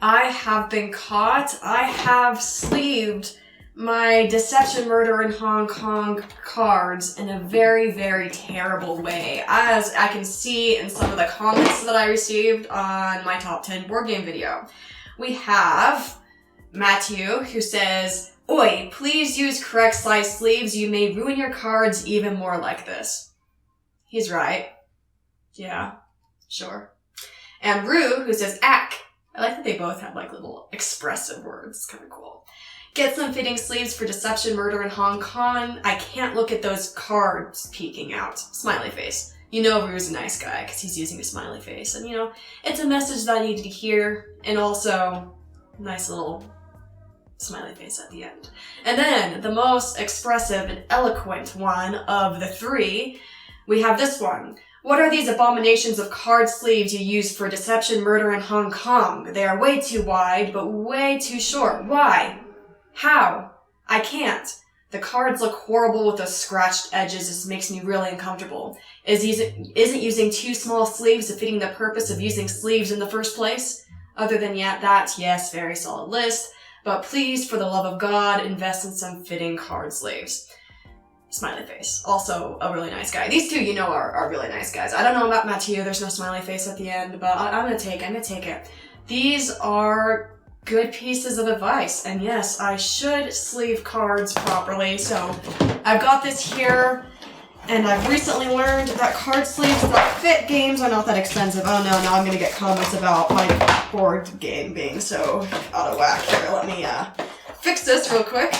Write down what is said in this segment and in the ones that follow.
I have been caught. I have sleeved my Deception, Murder in Hong Kong cards in a very, very terrible way, as I can see in some of the comments that I received on my top 10 board game video. We have Matthew, who says, "Oi, please use correct size sleeves. You may ruin your cards even more like this." He's right. Yeah, sure. And Rue, who says, "Ack." I like that they both have like little expressive words. It's kind of cool. "Get some fitting sleeves for Deception, Murder in Hong Kong. I can't look at those cards peeking out." Smiley face. You know Rue's a nice guy because he's using a smiley face. And you know, it's a message that I needed to hear. And also, nice little smiley face at the end. And then, the most expressive and eloquent one of the three, we have this one. "What are these abominations of card sleeves you use for Deception, Murder in Hong Kong? They are way too wide, but way too short. Why? How? I can't. The cards look horrible with those scratched edges. This makes me really uncomfortable. Isn't using too small sleeves defeating the purpose of using sleeves in the first place? Other than that, yes, very solid list. But please, for the love of God, invest in some fitting card sleeves." Smiley face. Also a really nice guy. These two, you know, are really nice guys. I don't know about Matthew. There's no smiley face at the end, but I'm gonna take it. These are good pieces of advice. And yes, I should sleeve cards properly. So I've got this here, and I've recently learned that card sleeves that fit games are not that expensive. Oh no, now I'm gonna get comments about my board game being so out of whack here. Let me fix this real quick.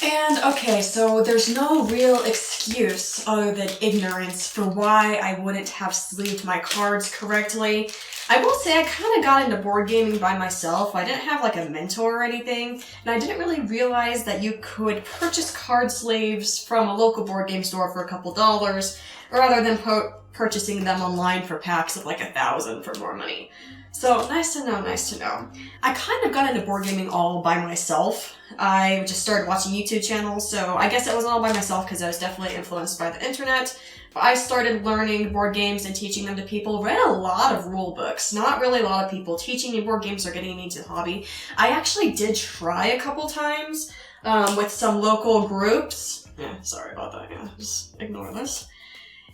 And okay, so there's no real excuse other than ignorance for why I wouldn't have sleeved my cards correctly. I will say I kind of got into board gaming by myself. I didn't have like a mentor or anything, and I didn't really realize that you could purchase card sleeves from a local board game store for a couple dollars, rather than purchasing them online for packs of like 1,000 for more money. So, nice to know. I kind of got into board gaming all by myself. I just started watching YouTube channels, so I guess it was all by myself because I was definitely influenced by the internet. But I started learning board games and teaching them to people. Read a lot of rule books. Not really a lot of people teaching me board games or getting me into the hobby. I actually did try a couple times with some local groups. Yeah, sorry about that. Yeah, just ignore this.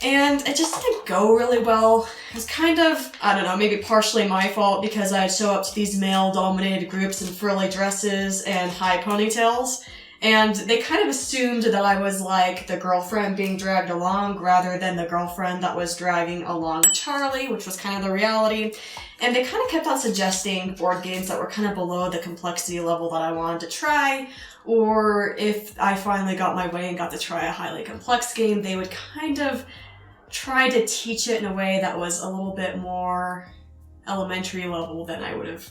And it just didn't go really well. It was kind of, I don't know, maybe partially my fault because I'd show up to these male-dominated groups in frilly dresses and high ponytails. And they kind of assumed that I was like the girlfriend being dragged along rather than the girlfriend that was dragging along Charlie, which was kind of the reality. And they kind of kept on suggesting board games that were kind of below the complexity level that I wanted to try. Or if I finally got my way and got to try a highly complex game, they would kind of try to teach it in a way that was a little bit more elementary level than I would have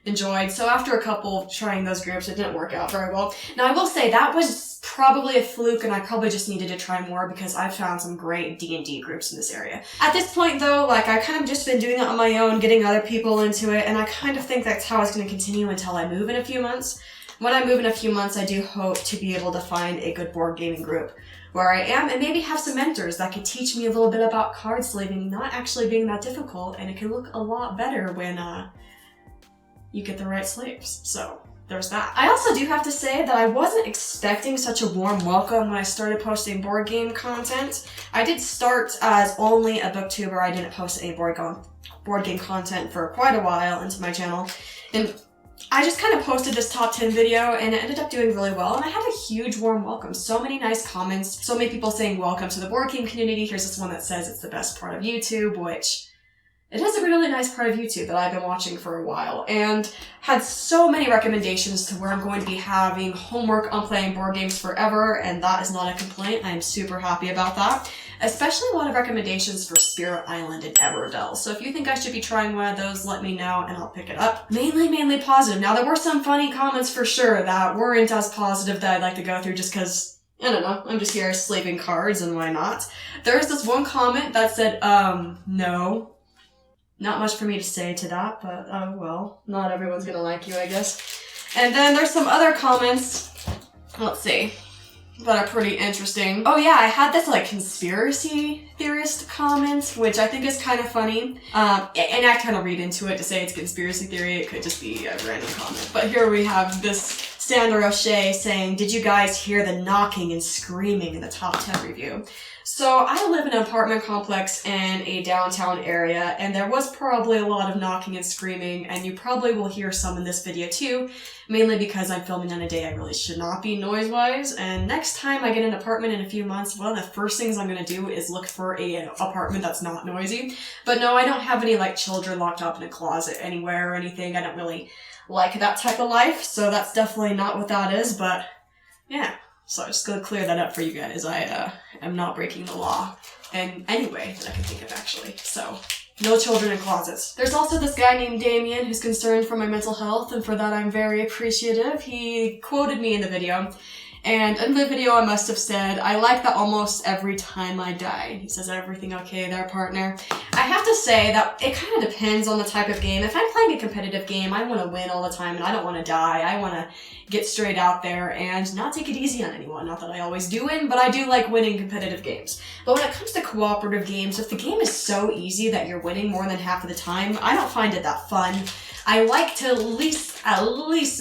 enjoyed. So after a couple trying those groups, it didn't work out very well. Now I will say that was probably a fluke, and I probably just needed to try more because I've found some great D&D groups in this area. At this point though, like I kind of just been doing it on my own, getting other people into it, and I kind of think that's how it's going to continue until I move in a few months. When I move in a few months, I do hope to be able to find a good board gaming group where I am, and maybe have some mentors that could teach me a little bit about card sleeving not actually being that difficult, and it can look a lot better when you get the right sleeves. So there's that. I also do have to say that I wasn't expecting such a warm welcome when I started posting board game content. I did start as only a booktuber. I didn't post any board game content for quite a while into my channel, and I just kind of posted this top 10 video and it ended up doing really well, and I had a huge warm welcome. So many nice comments, so many people saying welcome to the board game community. Here's this one that says it's the best part of YouTube, which it is a really nice part of YouTube that I've been watching for a while, and had so many recommendations to where I'm going to be having homework on playing board games forever, and that is not a complaint. I am super happy about that. Especially a lot of recommendations for Spirit Island and Everdell. So if you think I should be trying one of those, let me know and I'll pick it up. Mainly positive. Now there were some funny comments for sure that weren't as positive that I'd like to go through just because, I don't know, I'm just here sleeving cards and why not. There's this one comment that said, no. Not much for me to say to that, but well, not everyone's gonna like you, I guess. And then there's some other comments. Let's see. that are pretty interesting. Oh yeah, I had this like conspiracy theorist comment, which I think is kind of funny. And I kind of read into it to say it's a conspiracy theory. It could just be a random comment. But here we have this Sandra O'Shea saying, "Did you guys hear the knocking and screaming in the top 10 review?" So I live in an apartment complex in a downtown area, and there was probably a lot of knocking and screaming, and you probably will hear some in this video too, mainly because I'm filming on a day I really should not be noise-wise, and next time I get an apartment in a few months, one of the first things I'm going to do is look for an apartment that's not noisy. But no, I don't have any like children locked up in a closet anywhere or anything. I don't really like that type of life, so that's definitely not what that is, but yeah. So I'm just gonna clear that up for you guys. I am not breaking the law in any way that I can think of, actually. So, no children in closets. There's also this guy named Damien who's concerned for my mental health, and for that I'm very appreciative. He quoted me in the video, and in the video I must have said, "I like that almost every time I die." He says, "Everything okay there, partner?" I have to say that it kind of depends on the type of game. If I'm playing a competitive game, I want to win all the time, and I don't want to die. I want to get straight out there and not take it easy on anyone. Not that I always do win, but I do like winning competitive games. But when it comes to cooperative games, if the game is so easy that you're winning more than half of the time, I don't find it that fun. I like to at least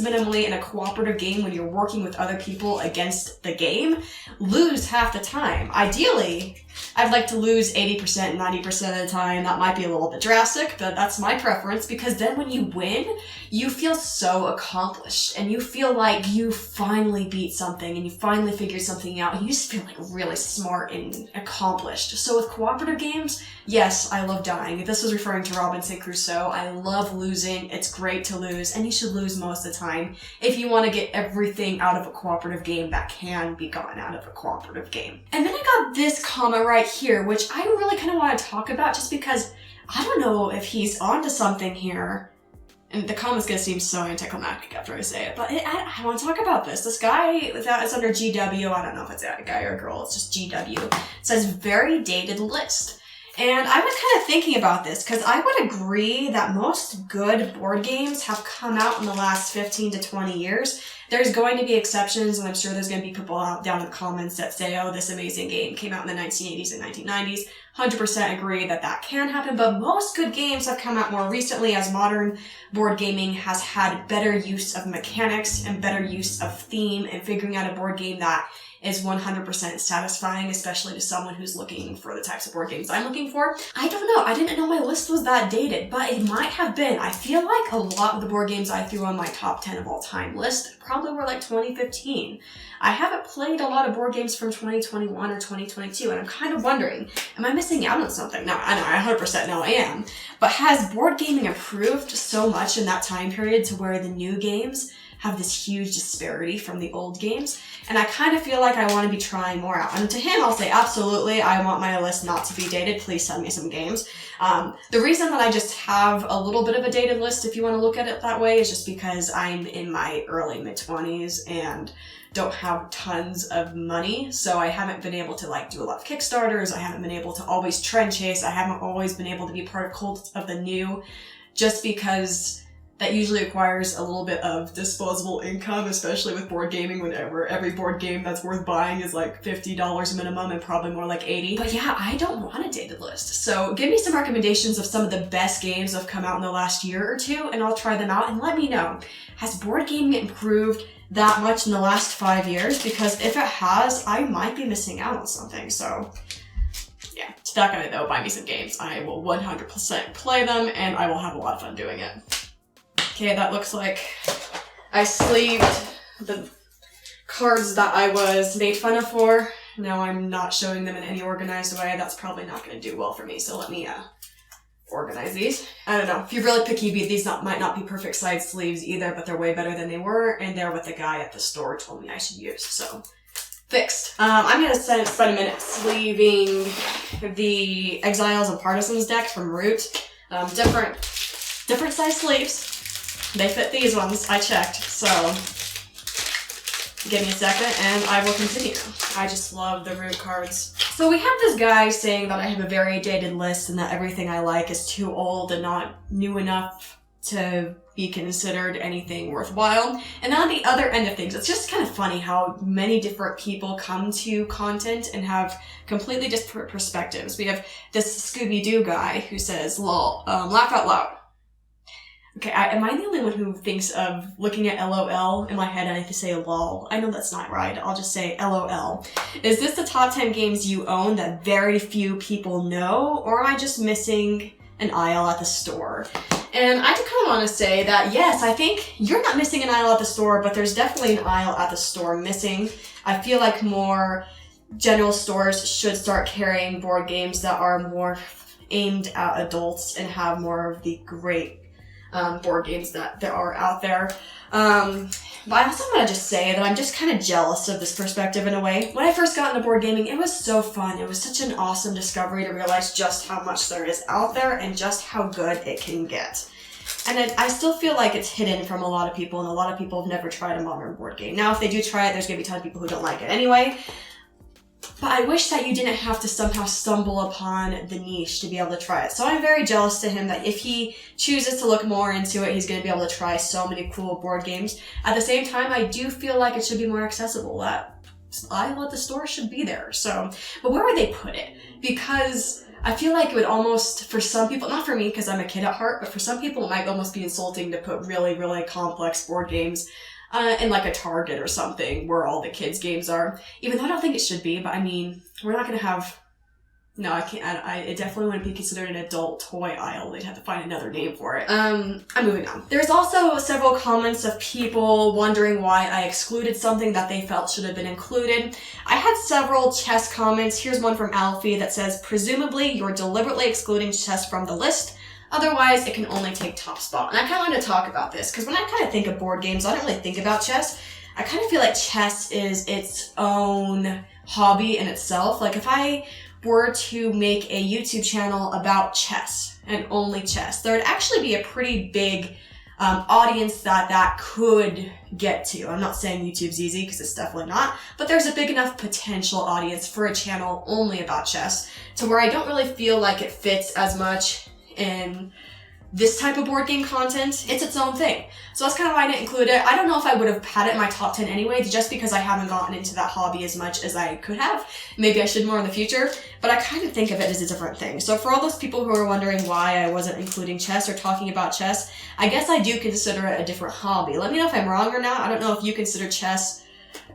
minimally in a cooperative game when you're working with other people against the game, lose half the time. Ideally, I'd like to lose 80%, 90% of the time. That might be a little bit drastic, but that's my preference, because then when you win, you feel so accomplished and you feel like you finally beat something and you finally figured something out and you just feel like really smart and accomplished. So with cooperative games, yes, I love dying. This was referring to Robinson Crusoe. I love losing. It's great to lose, and you should lose most of the time if you want to get everything out of a cooperative game that can be gotten out of a cooperative game. And then I got this comment right here, which I really kind of want to talk about just because I don't know if he's onto something here. And the comment's gonna seem so anticlimactic after I say it, but I want to talk about this. This guy, that is under GW, I don't know if it's a guy or a girl, it's just GW, says very dated list. And I was kind of thinking about this, because I would agree that most good board games have come out in the last 15 to 20 years. There's going to be exceptions, and I'm sure there's going to be people out down in the comments that say, "Oh, this amazing game came out in the 1980s and 1990s. 100% agree that that can happen, but most good games have come out more recently as modern board gaming has had better use of mechanics and better use of theme and figuring out a board game that is 100% satisfying, especially to someone who's looking for the types of board games I'm looking for. I don't know. I didn't know my list was that dated, but it might have been. I feel like a lot of the board games I threw on my top 10 of all time list probably were like 2015. I haven't played a lot of board games from 2021 or 2022, and I'm kind of wondering, am I missing out on something? No, I know, I 100% know I am. But has board gaming improved so much in that time period to where the new games have this huge disparity from the old games? And I kind of feel like I want to be trying more out. And to him, I'll say, absolutely, I want my list not to be dated. Please send me some games. The reason that I just have a little bit of a dated list, if you want to look at it that way, is just because I'm in my early mid-20s and don't have tons of money. So I haven't been able to like do a lot of Kickstarters. I haven't been able to always trend chase. I haven't always been able to be part of Cult of the New, just because that usually requires a little bit of disposable income, especially with board gaming, whenever every board game that's worth buying is like $50 minimum and probably more like $80. But yeah, I don't want a dated list. So give me some recommendations of some of the best games that have come out in the last year or two, and I'll try them out and let me know. Has board gaming improved that much in the last 5 years? Because if it has, I might be missing out on something. So yeah, to that guy though, buy me some games. I will 100% play them, and I will have a lot of fun doing it. Okay, that looks like I sleeved the cards that I was made fun of for. Now I'm not showing them in any organized way. That's probably not going to do well for me, so let me organize these. I don't know. If you're really picky, these might not be perfect side sleeves either, but they're way better than they were, and they're what the guy at the store told me I should use, so fixed. I'm going to spend a minute sleeving the Exiles and Partisans deck from Root. Different size sleeves. They fit these ones, I checked, so give me a second and I will continue. I just love the Root cards. So we have this guy saying that I have a very dated list and that everything I like is too old and not new enough to be considered anything worthwhile. And on the other end of things, it's just kind of funny how many different people come to content and have completely different perspectives. We have this Scooby-Doo guy who says, lol, laugh out loud. Okay, am I the only one who thinks of looking at LOL in my head and I can say lol? I know that's not right. I'll just say LOL. Is this the top 10 games you own that very few people know, or am I just missing an aisle at the store? And I kind of want to say that, yes, I think you're not missing an aisle at the store, but there's definitely an aisle at the store missing. I feel like more general stores should start carrying board games that are more aimed at adults and have more of the great board games that there are out there. But I also want to just say that I'm just kind of jealous of this perspective in a way. When I first got into board gaming, it was so fun. It was such an awesome discovery to realize just how much there is out there and just how good it can get. And I still feel like it's hidden from a lot of people, and a lot of people have never tried a modern board game. Now, if they do try it, there's going to be a ton of people who don't like it anyway. But I wish that you didn't have to somehow stumble upon the niche to be able to try it. So I'm very jealous to him that if he chooses to look more into it, he's going to be able to try so many cool board games. At the same time, I do feel like it should be more accessible. That aisle at the store should be there. So, but where would they put it? Because I feel like it would almost, for some people, not for me because I'm a kid at heart, but for some people it might almost be insulting to put really, really complex board games in like a Target or something where all the kids' games are. Even though I don't think it should be, but I mean, we're not going to have... No, I can't. It definitely wouldn't be considered an adult toy aisle. They'd have to find another name for it. I'm moving on. There's also several comments of people wondering why I excluded something that they felt should have been included. I had several chess comments. Here's one from Alfie that says, presumably you're deliberately excluding chess from the list. Otherwise, it can only take top spot. And I kind of want to talk about this because when I kind of think of board games, I don't really think about chess. I kind of feel like chess is its own hobby in itself. Like if I were to make a YouTube channel about chess and only chess, there would actually be a pretty big audience that could get to. I'm not saying YouTube's easy because it's definitely not, but there's a big enough potential audience for a channel only about chess to where I don't really feel like it fits as much in this type of board game content. It's its own thing. So that's kind of why I didn't include it. I don't know if I would have had it in my top 10 anyway, just because I haven't gotten into that hobby as much as I could have. Maybe I should more in the future, but I kind of think of it as a different thing. So for all those people who are wondering why I wasn't including chess or talking about chess, I guess I do consider it a different hobby. Let me know if I'm wrong or not. I don't know if you consider chess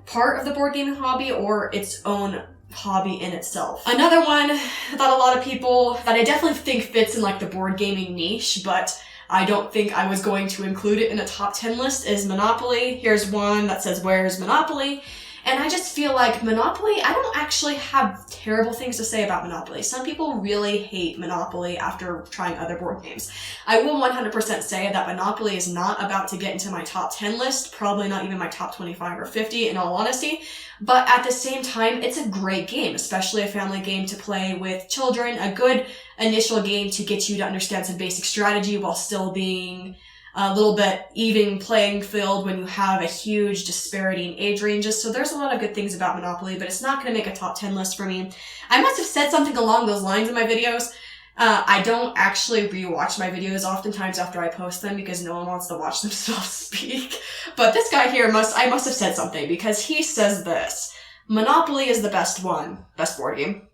part of the board gaming hobby or its own hobby in itself. Another one that a lot of people, that I definitely think fits in like the board gaming niche, but I don't think I was going to include it in a top 10 list, is Monopoly. Here's one that says, where's Monopoly? And I just feel like Monopoly, I don't actually have terrible things to say about Monopoly. Some people really hate Monopoly after trying other board games. I will 100% say that Monopoly is not about to get into my top 10 list, probably not even my top 25 or 50 in all honesty. But at the same time, it's a great game, especially a family game to play with children, a good initial game to get you to understand some basic strategy while still being a little bit even playing field when you have a huge disparity in age ranges. So there's a lot of good things about Monopoly, but it's not going to make a top 10 list for me. I must have said something along those lines in my videos. I don't actually rewatch my videos oftentimes after I post them because no one wants to watch themselves speak. But this guy here I must have said something because he says this: Monopoly is the best one, best board game.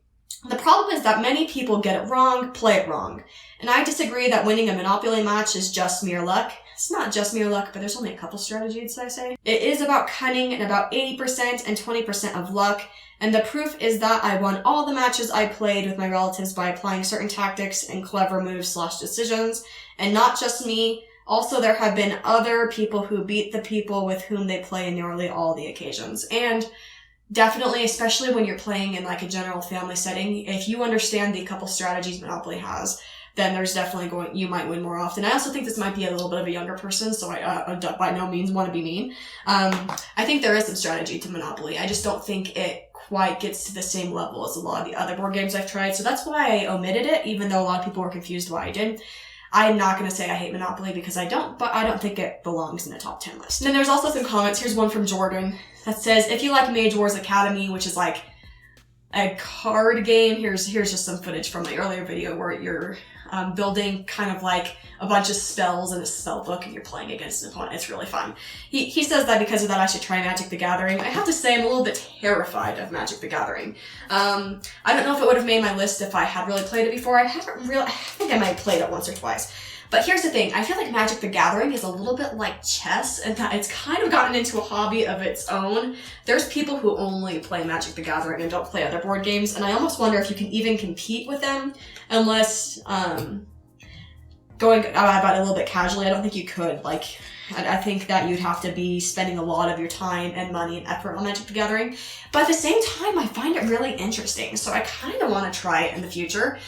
The problem is that many people get it wrong, play it wrong. And I disagree that winning a Monopoly match is just mere luck. It's not just mere luck, but there's only a couple strategies, I say. It is about cunning and about 80% and 20% of luck. And the proof is that I won all the matches I played with my relatives by applying certain tactics and clever moves/decisions. And not just me. Also, there have been other people who beat the people with whom they play in nearly all the occasions. And definitely, especially when you're playing in like a general family setting, if you understand the couple strategies Monopoly has, then there's definitely you might win more often. I also think this might be a little bit of a younger person, so I by no means want to be mean. I think there is some strategy to Monopoly. I just don't think it quite gets to the same level as a lot of the other board games I've tried, so that's why I omitted it, even though a lot of people were confused why I did. I'm not going to say I hate Monopoly because I don't, but I don't think it belongs in the top 10 list. And then there's also some comments. Here's one from Jordan that says, if you like Mage Wars Academy, which is like a card game. Here's just some footage from my earlier video where you're building kind of like a bunch of spells in a spell book and you're playing against an opponent. It's really fun. He says that because of that I should try Magic the Gathering. I have to say I'm a little bit terrified of Magic the Gathering. I don't know if it would have made my list if I had really played it before. I think I might have played it once or twice. But here's the thing, I feel like Magic the Gathering is a little bit like chess, and that it's kind of gotten into a hobby of its own. There's people who only play Magic the Gathering and don't play other board games, and I almost wonder if you can even compete with them, unless, going about it a little bit casually, I don't think you could. Like, I think that you'd have to be spending a lot of your time and money and effort on Magic the Gathering. But at the same time, I find it really interesting, so I kind of want to try it in the future.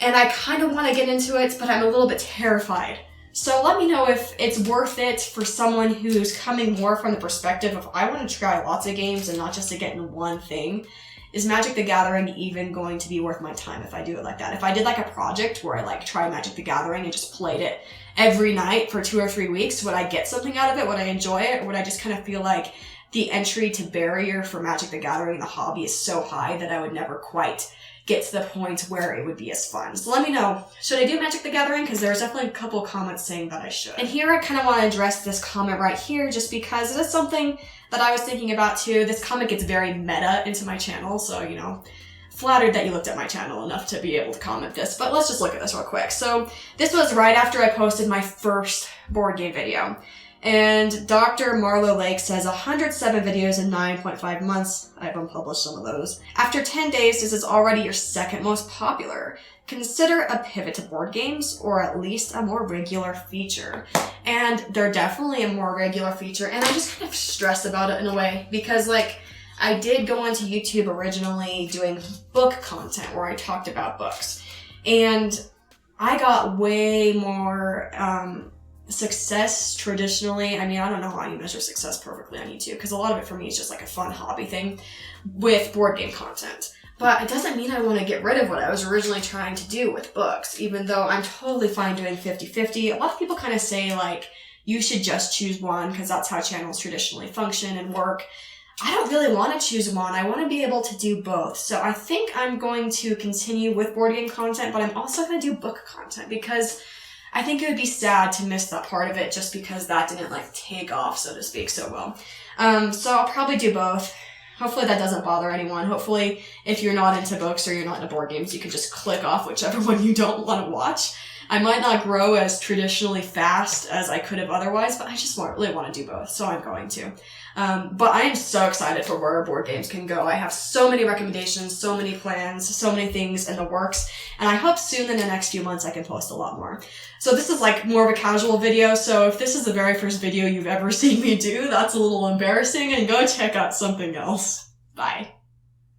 And I kind of want to get into it, but I'm a little bit terrified. So let me know if it's worth it for someone who's coming more from the perspective of I want to try lots of games and not just to get into one thing. Is Magic the Gathering even going to be worth my time if I do it like that? If I did like a project where I like tried Magic the Gathering and just played it every night for 2 or 3 weeks, would I get something out of it? Would I enjoy it? Or would I just kind of feel like the entry to barrier for Magic the Gathering, the hobby, is so high that I would never quite get to the point where it would be as fun? So let me know. Should I do Magic the Gathering? Because there's definitely a couple comments saying that I should. And here I kind of want to address this comment right here just because it is something that I was thinking about too. This comment gets very meta into my channel, so, you know, flattered that you looked at my channel enough to be able to comment this, but let's just look at this real quick. So this was right after I posted my first board game video. And Dr. Marlo Lake says 107 videos in 9.5 months. I've unpublished some of those. After 10 days, this is already your second most popular. Consider a pivot to board games, or at least a more regular feature. And they're definitely a more regular feature, and I just kind of stress about it in a way, because like, I did go onto YouTube originally doing book content where I talked about books. And I got way more, success traditionally. I mean, I don't know how you measure success perfectly on YouTube, because a lot of it for me is just like a fun hobby thing with board game content. But it doesn't mean I want to get rid of what I was originally trying to do with books, even though I'm totally fine doing 50-50. A lot of people kind of say like, you should just choose one because that's how channels traditionally function and work. I don't really want to choose one. I want to be able to do both. So I think I'm going to continue with board game content, but I'm also going to do book content because I think it would be sad to miss that part of it just because that didn't like take off, so to speak, so well. So I'll probably do both. Hopefully that doesn't bother anyone. Hopefully if you're not into books or you're not into board games, you can just click off whichever one you don't want to watch. I might not grow as traditionally fast as I could have otherwise, but I just really want to do both, so I'm going to. But I am so excited for where board games can go. I have so many recommendations, so many plans, so many things in the works, and I hope soon in the next few months I can post a lot more. So this is like more of a casual video, so if this is the very first video you've ever seen me do, that's a little embarrassing, and go check out something else. Bye.